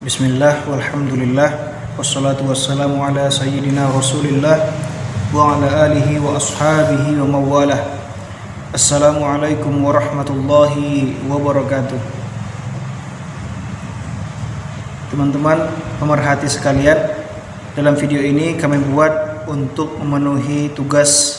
Bismillah, walhamdulillah, wassalatu wassalamu ala sayyidina rasulillah wa ala alihi wa ashabihi wa mawalah. Assalamualaikum warahmatullahi wabarakatuh. Teman-teman pemerhati sekalian, dalam video ini kami buat untuk memenuhi tugas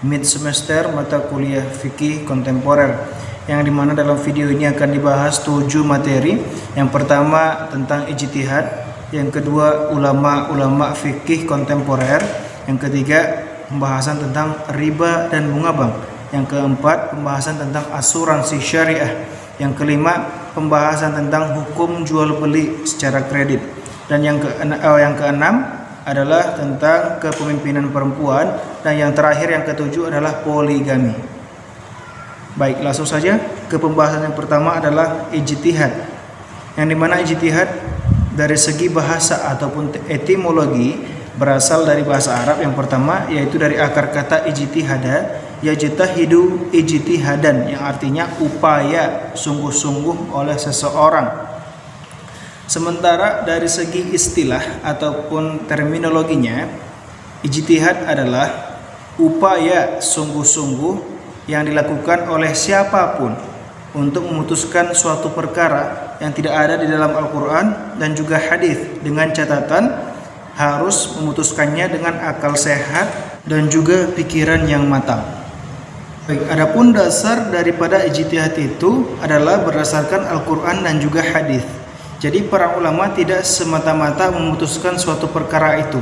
mid semester mata kuliah fikih kontemporer, yang dimana dalam video ini akan dibahas 7 materi. Yang pertama tentang ijtihad, yang kedua ulama fikih kontemporer, yang ketiga pembahasan tentang riba dan bunga bank, yang keempat pembahasan tentang asuransi syariah, yang kelima pembahasan tentang hukum jual beli secara kredit, dan yang keenam adalah tentang kepemimpinan perempuan, dan yang terakhir yang ketujuh adalah poligami. Baik, langsung saja ke pembahasan yang pertama adalah ijtihad. Yang dimana ijtihad dari segi bahasa ataupun etimologi berasal dari bahasa Arab. Yang pertama yaitu dari akar kata ijtihada, yajtahidu ijtihadan, yang artinya upaya sungguh-sungguh oleh seseorang. Sementara dari segi istilah ataupun terminologinya, ijtihad adalah upaya sungguh-sungguh yang dilakukan oleh siapapun untuk memutuskan suatu perkara yang tidak ada di dalam Al-Quran dan juga hadis, dengan catatan harus memutuskannya dengan akal sehat dan juga pikiran yang matang. Baik, adapun dasar daripada ijtihad itu adalah berdasarkan Al-Quran dan juga hadis. Jadi para ulama tidak semata-mata memutuskan suatu perkara itu,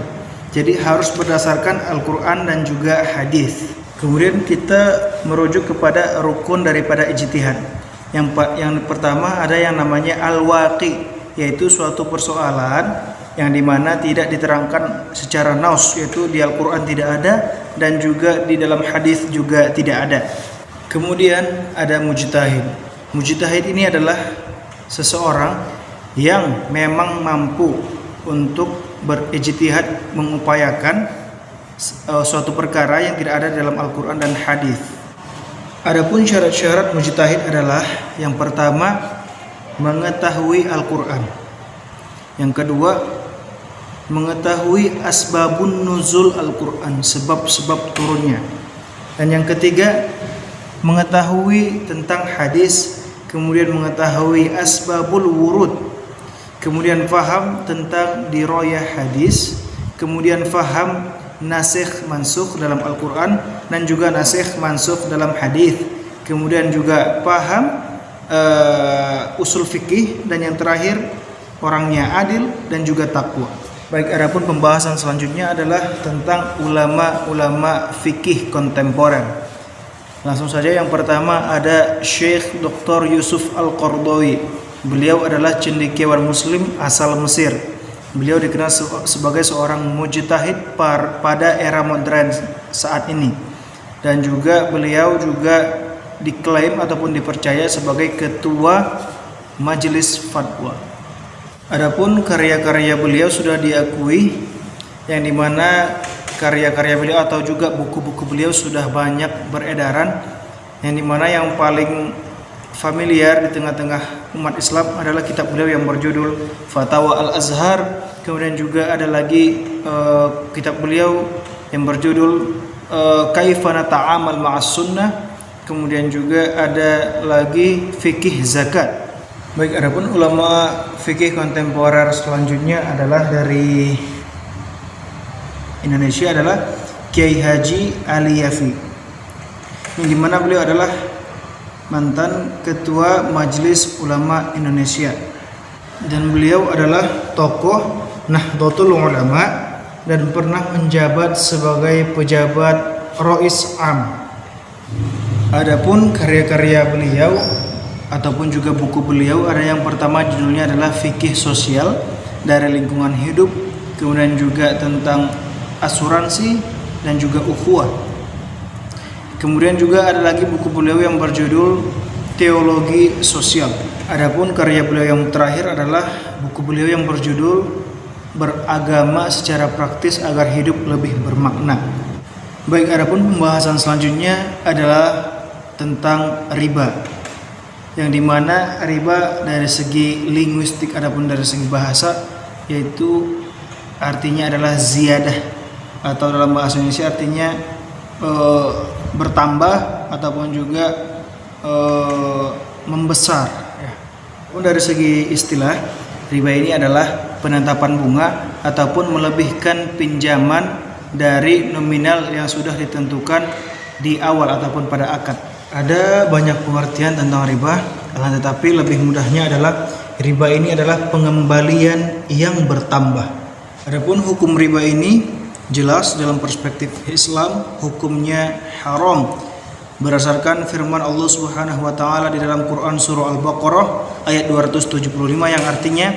jadi harus berdasarkan Al-Quran dan juga hadis. Kemudian kita merujuk kepada rukun daripada ijtihad. Yang pertama ada yang namanya al-waqi, yaitu suatu persoalan yang dimana tidak diterangkan secara naus, yaitu di Al-Quran tidak ada dan juga di dalam hadis juga tidak ada. Kemudian ada mujtahid. Mujtahid ini adalah seseorang yang memang mampu untuk berijtihad, mengupayakan suatu perkara yang tidak ada dalam Al-Quran dan hadis. Adapun syarat-syarat mujtahid adalah yang pertama mengetahui Al-Quran, yang kedua mengetahui asbabun nuzul Al-Quran, sebab-sebab turunnya, dan yang ketiga mengetahui tentang hadis, kemudian mengetahui asbabul wurud, kemudian faham tentang dirayah hadis, kemudian faham nasikh mansukh dalam Al-Quran dan juga nasikh mansukh dalam hadis, kemudian juga paham usul fikih, dan yang terakhir orangnya adil dan juga takwa. Baik, adapun pembahasan selanjutnya adalah tentang ulama fikih kontemporer. Langsung saja, yang pertama ada Syekh Dr. Yusuf Al-Qaradawi. Beliau adalah cendekiawan muslim asal Mesir. Beliau dikenal sebagai seorang mujtahid pada era modern saat ini, dan juga beliau juga diklaim ataupun dipercaya sebagai ketua majelis fatwa. Adapun karya-karya beliau sudah diakui, yang dimana karya-karya beliau atau juga buku-buku beliau sudah banyak beredaran, yang dimana yang paling familiar di tengah-tengah umat Islam adalah kitab beliau yang berjudul Fatawa Al-Azhar. Kemudian juga ada lagi kitab beliau yang berjudul Kaifa Nata'amal Ma'as Sunnah. Kemudian juga ada lagi Fikih Zakat. Baik, adapun ulama fikih kontemporer selanjutnya adalah dari Indonesia adalah Kiai Haji Ali Yafi, yang dimana beliau adalah mantan ketua Majelis Ulama Indonesia, dan beliau adalah tokoh Nahdlatul Ulama dan pernah menjabat sebagai pejabat Rois Am. Adapun karya-karya beliau ataupun juga buku beliau, ada yang pertama judulnya adalah Fikih Sosial dari Lingkungan Hidup, kemudian juga tentang asuransi dan juga ukhuwah. Kemudian juga ada lagi buku beliau yang berjudul Teologi Sosial. Adapun karya beliau yang terakhir adalah buku beliau yang berjudul Beragama Secara Praktis Agar Hidup Lebih Bermakna. Baik, adapun pembahasan selanjutnya adalah tentang riba. yang dimana riba dari segi linguistik adapun dari segi bahasa yaitu artinya adalah ziyadah, atau dalam bahasa Indonesia artinya bertambah ataupun juga membesar. Dari segi istilah, riba ini adalah penetapan bunga ataupun melebihkan pinjaman dari nominal yang sudah ditentukan di awal ataupun pada akad. Ada banyak pengertian tentang riba, tetapi lebih mudahnya adalah riba ini adalah pengembalian yang bertambah. Adapun hukum riba ini jelas dalam perspektif Islam, hukumnya haram berdasarkan firman Allah Subhanahu wa taala di dalam Quran surah Al-Baqarah ayat 275 yang artinya,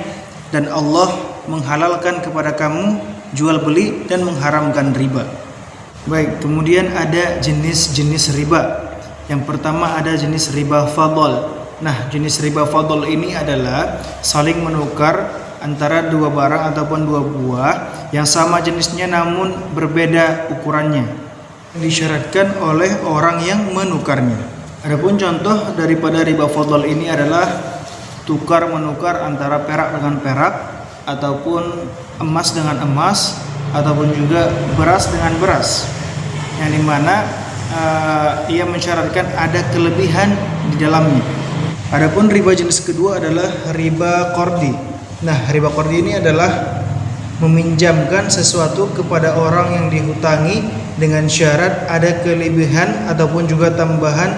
dan Allah menghalalkan kepada kamu jual beli dan mengharamkan riba. Baik, kemudian ada jenis-jenis riba. Yang pertama ada jenis riba fadl. Nah, jenis riba fadl ini adalah saling menukar antara dua barang ataupun dua buah yang sama jenisnya namun berbeda ukurannya, disyaratkan oleh orang yang menukarnya. Adapun contoh daripada riba fadl ini adalah tukar menukar antara perak dengan perak, ataupun emas dengan emas, ataupun juga beras dengan beras, yang dimana ia mensyaratkan ada kelebihan di dalamnya. Adapun riba jenis kedua adalah riba qardi. Nah, riba qardi ini adalah meminjamkan sesuatu kepada orang yang dihutangi dengan syarat ada kelebihan ataupun juga tambahan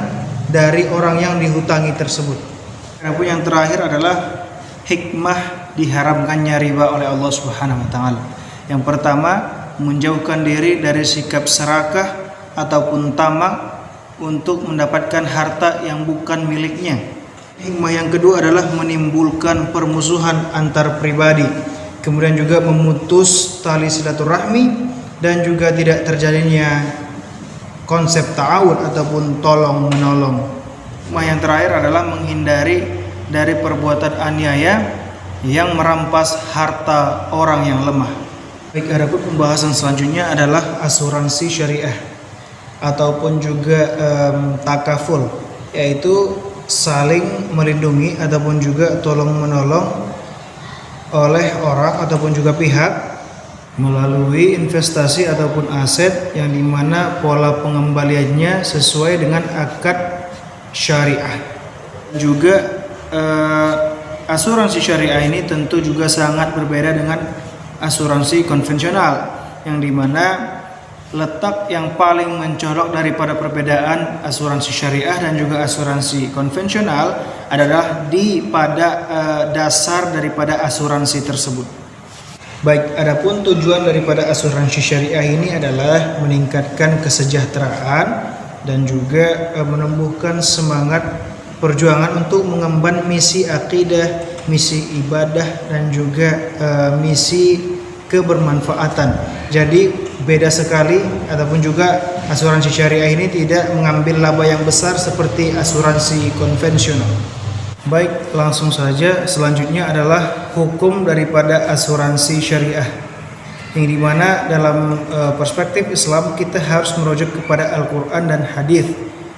dari orang yang dihutangi tersebut. Adapun yang terakhir adalah hikmah diharamkannya riba oleh Allah Subhanahu wa taala. Yang pertama, menjauhkan diri dari sikap serakah ataupun tamak untuk mendapatkan harta yang bukan miliknya. Hikmah yang kedua adalah menimbulkan permusuhan antar pribadi, kemudian juga memutus tali silaturahmi, dan juga tidak terjadinya konsep ta'awun ataupun tolong menolong. Hikmah yang terakhir adalah menghindari dari perbuatan aniaya yang merampas harta orang yang lemah. Baik, adapun pembahasan selanjutnya adalah asuransi syariah ataupun juga takaful, yaitu saling melindungi ataupun juga tolong menolong oleh orang ataupun juga pihak melalui investasi ataupun aset yang dimana pola pengembaliannya sesuai dengan akad syariah. Juga asuransi syariah ini tentu juga sangat berbeda dengan asuransi konvensional, yang dimana letak yang paling mencolok daripada perbedaan asuransi syariah dan juga asuransi konvensional adalah pada dasar daripada asuransi tersebut. Baik, adapun tujuan daripada asuransi syariah ini adalah meningkatkan kesejahteraan dan juga menumbuhkan semangat perjuangan untuk mengemban misi akidah, misi ibadah, dan juga misi kebermanfaatan. Jadi beda sekali, ataupun juga asuransi syariah ini tidak mengambil laba yang besar seperti asuransi konvensional. Baik, langsung saja. Selanjutnya adalah hukum daripada asuransi syariah, yang dimana dalam perspektif Islam kita harus merujuk kepada Al-Quran dan hadis.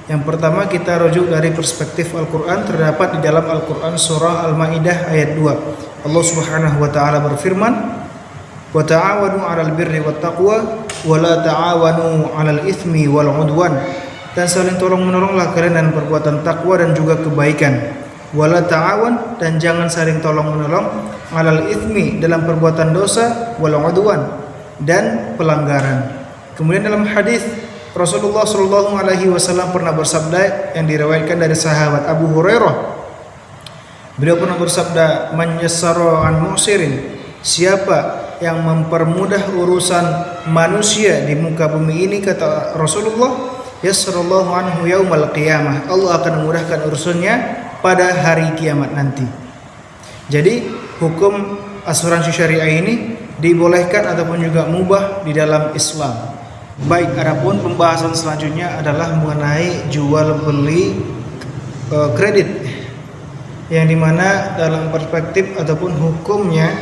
Yang pertama kita rujuk dari perspektif Al-Quran, terdapat di dalam Al-Quran surah Al-Maidah ayat 2. Allah Subhanahu wa taala berfirman, "Wa ta'awanu 'alal birri wat taqwa wa la ta'awanu 'alal itsmi wal 'udwan." Dan saling tolong-menolonglah kalian dalam perbuatan takwa dan juga kebaikan. Wala ta'awan, dan jangan saling tolong-menolong 'alal itsmi, dalam perbuatan dosa, wal 'udwan, dan pelanggaran. Kemudian dalam hadis Rasulullah sallallahu alaihi wasallam pernah bersabda yang diriwayatkan dari sahabat Abu Hurairah. Beliau pernah bersabda, "Man yassara an mu'sirin," siapa yang mempermudah urusan manusia di muka bumi ini, kata Rasulullah, yassarallahu anhu yaumal qiyamah, Allah akan memudahkan urusannya pada hari kiamat nanti. Jadi hukum asuransi syariah ini dibolehkan ataupun juga mubah di dalam Islam. Baik, adapun pembahasan selanjutnya adalah mengenai jual beli kredit, yang dimana dalam perspektif ataupun hukumnya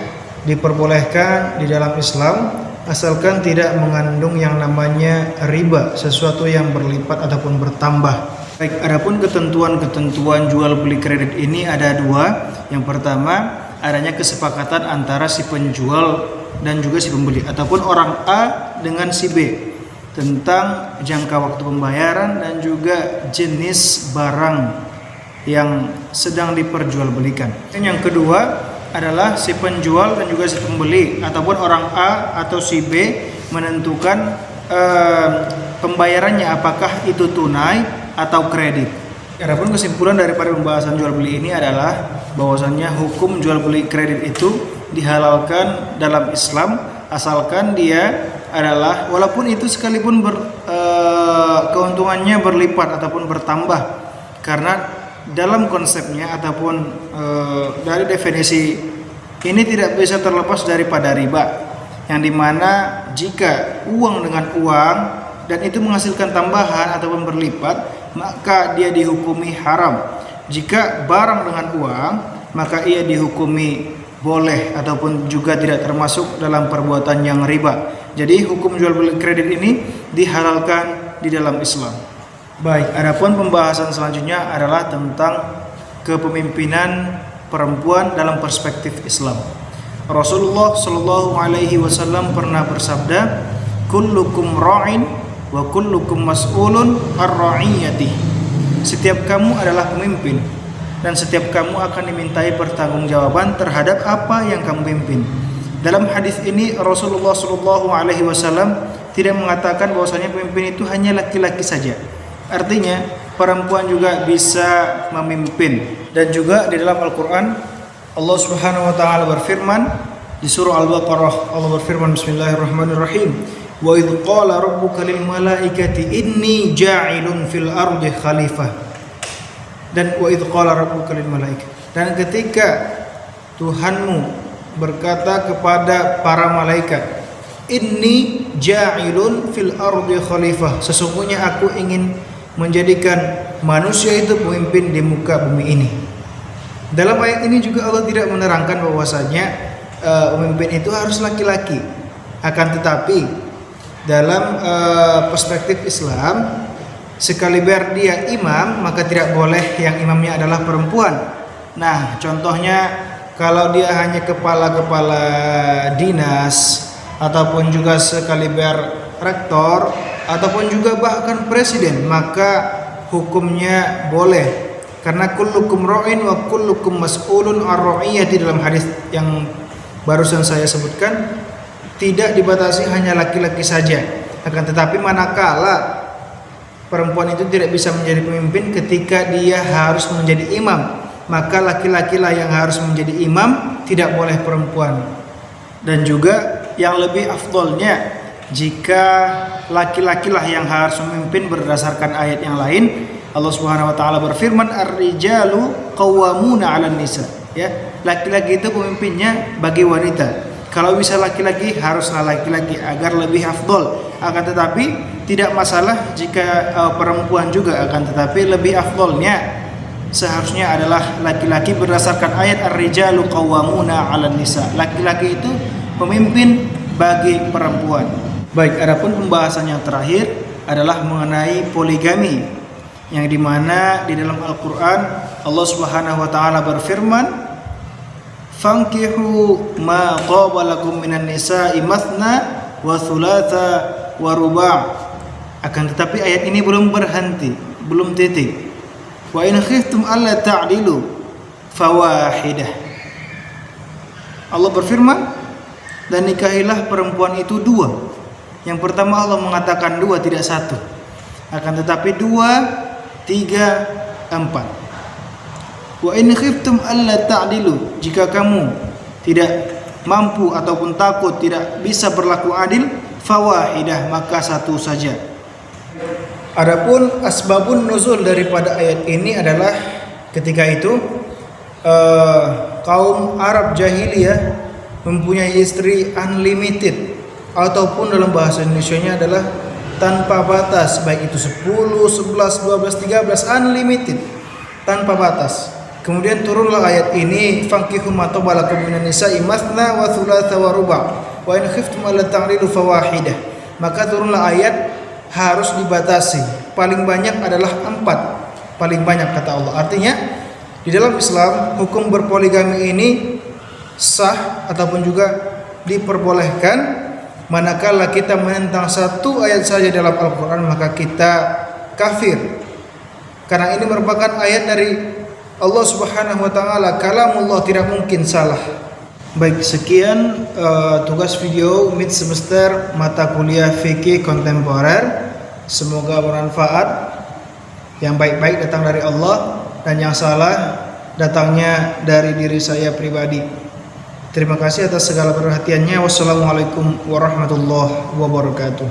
diperbolehkan di dalam Islam asalkan tidak mengandung yang namanya riba, sesuatu yang berlipat ataupun bertambah. Baik, adapun ketentuan-ketentuan jual beli kredit ini ada dua. Yang pertama, adanya kesepakatan antara si penjual dan juga si pembeli ataupun orang A dengan si B tentang jangka waktu pembayaran dan juga jenis barang yang sedang diperjualbelikan. Dan yang kedua adalah si penjual dan juga si pembeli ataupun orang A atau si B menentukan pembayarannya apakah itu tunai atau kredit. Adapun kesimpulan daripada pembahasan jual beli ini adalah bahwasannya hukum jual beli kredit itu dihalalkan dalam Islam asalkan dia adalah walaupun itu sekalipun keuntungannya berlipat ataupun bertambah, karena dalam konsepnya ataupun dari definisi ini tidak bisa terlepas daripada riba, yang dimana jika uang dengan uang dan itu menghasilkan tambahan ataupun berlipat, maka dia dihukumi haram. Jika barang dengan uang, maka ia dihukumi boleh ataupun juga tidak termasuk dalam perbuatan yang riba. Jadi hukum jual beli kredit ini dihalalkan di dalam Islam. Baik, adapun pembahasan selanjutnya adalah tentang kepemimpinan perempuan dalam perspektif Islam. Rasulullah Shallallahu Alaihi Wasallam pernah bersabda, "Kullukum ra'in wa kullukum mas'ulun ar-ra'iyati." Setiap kamu adalah pemimpin dan setiap kamu akan dimintai pertanggungjawaban terhadap apa yang kamu pimpin. Dalam hadis ini Rasulullah Shallallahu Alaihi Wasallam tidak mengatakan bahwasanya pemimpin itu hanya laki-laki saja. Artinya perempuan juga bisa memimpin. Dan juga di dalam Al-Quran Allah Subhanahu Wa Taala berfirman di surah Al-Baqarah, Allah berfirman, Bismillahirrahmanirrahim, wa idh qala rabbuka lil malaikati inni ja'ilun fil ardi khalifah. Dan wa idh qala rabbuka lil malaikati, dan ketika Tuhanmu berkata kepada para malaikat, inni ja'ilun fil ardi khalifah, sesungguhnya aku ingin menjadikan manusia itu pemimpin di muka bumi ini. Dalam ayat ini juga Allah tidak menerangkan bahwasanya pemimpin itu harus laki-laki. Akan tetapi dalam perspektif Islam, sekaliber dia imam, maka tidak boleh yang imamnya adalah perempuan. Nah, contohnya kalau dia hanya kepala-kepala dinas ataupun juga sekaliber rektor ataupun juga bahkan presiden, maka hukumnya boleh, karena kullukum ra'in wa kullukum mas'ulun ar-ra'iyati. Dalam hadis yang barusan saya sebutkan tidak dibatasi hanya laki-laki saja, akan tetapi manakala perempuan itu tidak bisa menjadi pemimpin ketika dia harus menjadi imam, maka laki-laki lah yang harus menjadi imam, tidak boleh perempuan. Dan juga yang lebih afdolnya, jika laki-laki lah yang harus memimpin berdasarkan ayat yang lain. Allah Subhanahu Wa Taala berfirman, ar-rijalu qawwamuna 'alan nisa. Ya, laki-laki itu pemimpinnya bagi wanita. Kalau bisa laki-laki, haruslah laki-laki agar lebih afdol. Akan tetapi tidak masalah jika perempuan juga, akan tetapi lebih afdolnya seharusnya adalah laki-laki berdasarkan ayat ar-rijalu qawwamuna 'alan nisa. Laki-laki itu pemimpin bagi perempuan. Baik, adapun pembahasan yang terakhir adalah mengenai poligami, yang dimana di dalam Al-Quran Allah Subhanahu Wa Taala berfirman, fankihu ma qaba lakum minan nisa'i mathna wa thulatha wa ruba'. Akan tetapi ayat ini belum berhenti, belum titik. Wa in khiftum alla ta'dilu fawahidah. Allah berfirman, dan nikahilah perempuan itu dua. Yang pertama Allah mengatakan dua, tidak satu. Akan tetapi dua, tiga, empat. Wa in khiftum alla ta'dilu, jika kamu tidak mampu ataupun takut tidak bisa berlaku adil, fawahidah, maka satu saja. Adapun asbabun nuzul daripada ayat ini adalah ketika itu kaum Arab jahiliyah mempunyai istri unlimited, ataupun dalam bahasa Indonesianya adalah tanpa batas, baik itu 10, 11, 12, 13, unlimited, tanpa batas. Kemudian turunlah ayat ini, fankihu ma taba lakum minan nisa'i mathna wa thulatha wa ruba' wa in khiftum alla ta'dilu fawahidah. Maka turunlah ayat harus dibatasi, paling banyak adalah 4. paling banyak kata Allah. Artinya di dalam Islam hukum berpoligami ini sah ataupun juga diperbolehkan manakala kita menentang satu ayat saja dalam Al-Quran maka kita kafir, karena ini merupakan ayat dari Allah Subhanahu wa taala, kalamullah, tidak mungkin salah. Baik, sekian tugas video mid semester mata kuliah fikih kontemporer. Semoga bermanfaat. Yang baik-baik datang dari Allah dan yang salah datangnya dari diri saya pribadi. Terima kasih atas segala perhatiannya. Wassalamualaikum warahmatullahi wabarakatuh.